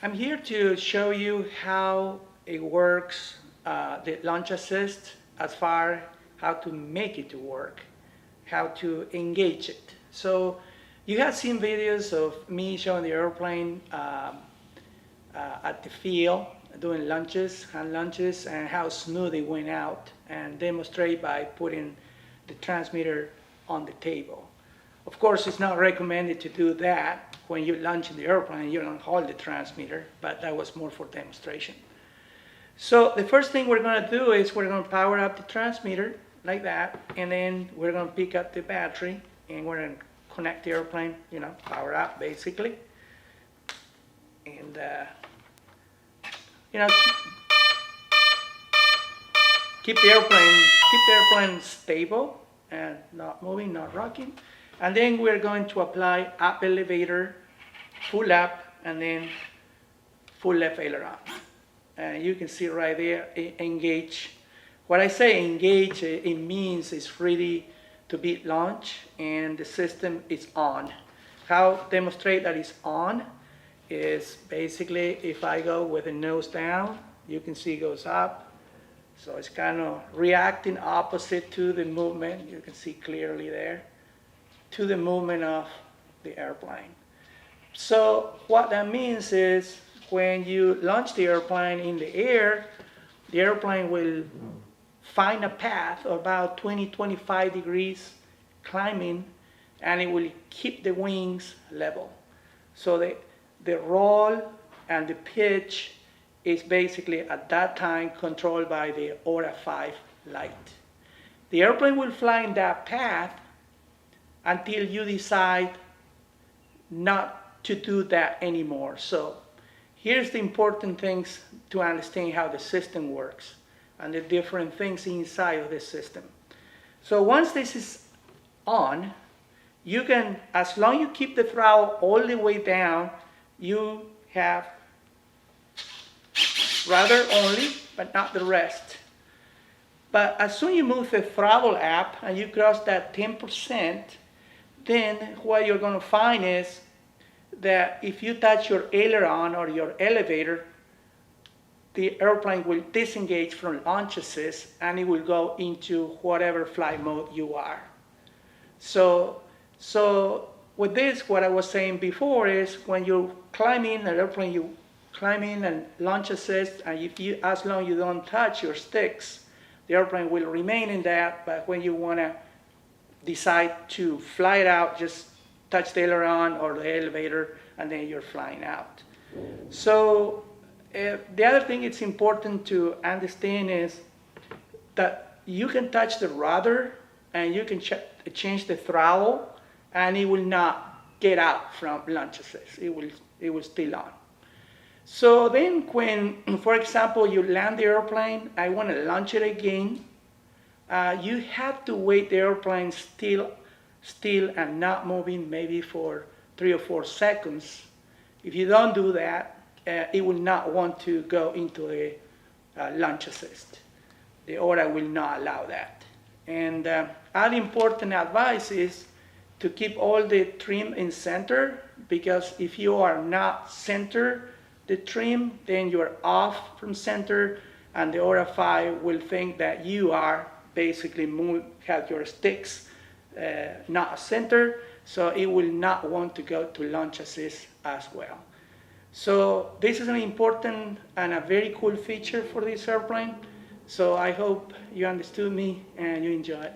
I'm here to show you how it works, the launch assist, as far how to make it to work, how to engage it. So you have seen videos of me showing the airplane at the field, doing lunges, hand lunges, and how smooth it went out, and demonstrate by putting the transmitter on the table. Of course, it's not recommended to do that when you launch in the airplane. You don't hold the transmitter, but that was more for demonstration. So the first thing we're going to do is we're going to power up the transmitter like that, and then we're going to pick up the battery, and we're going to connect the airplane, power up basically. And, keep the airplane stable and not moving, not rocking. And then we're going to apply up elevator, full up, and then full left aileron. And you can see right there, engage. What I say engage, it means it's ready to be launched and the system is on. How demonstrate that it's on is basically if I go with the nose down, you can see it goes up. So it's kind of reacting opposite to the movement. You can see clearly there, to the movement of the airplane. So what that means is when you launch the airplane in the air, the airplane will find a path of about 20-25 degrees climbing, and it will keep the wings level. So the roll and the pitch is basically at that time controlled by the Aura 5 Lite. The airplane will fly in that path until you decide not to do that anymore. So here's the important things to understand how the system works and the different things inside of the system. So once this is on, you can, as long as you keep the throttle all the way down, you have rudder only, but not the rest. But as soon as you move the throttle up and you cross that 10%, then what you're going to find is that if you touch your aileron or your elevator, the airplane will disengage from launch assist and it will go into whatever flight mode you are. So with this, what I was saying before is when you climb in an airplane, you climb in and launch assist, and as long as you don't touch your sticks, the airplane will remain in that. But when you want to decide to fly it out, just touch the aileron or the elevator, and then you're flying out. So the other thing it's important to understand is that you can touch the rudder and you can change the throttle, and it will not get out from launch assist. It will still on. So then when, for example, you land the airplane, I want to launch it again, you have to wait the airplane still and not moving maybe for 3 or 4 seconds. If you don't do that, it will not want to go into the launch assist. The Aura will not allow that. And other important advice is to keep all the trim in center, because if you are not center the trim, then you're off from center, and the Aura 5 will think that you are basically have your sticks not center, so it will not want to go to launch assist as well. So this is an important and a very cool feature for this airplane. So I hope you understood me and you enjoy it.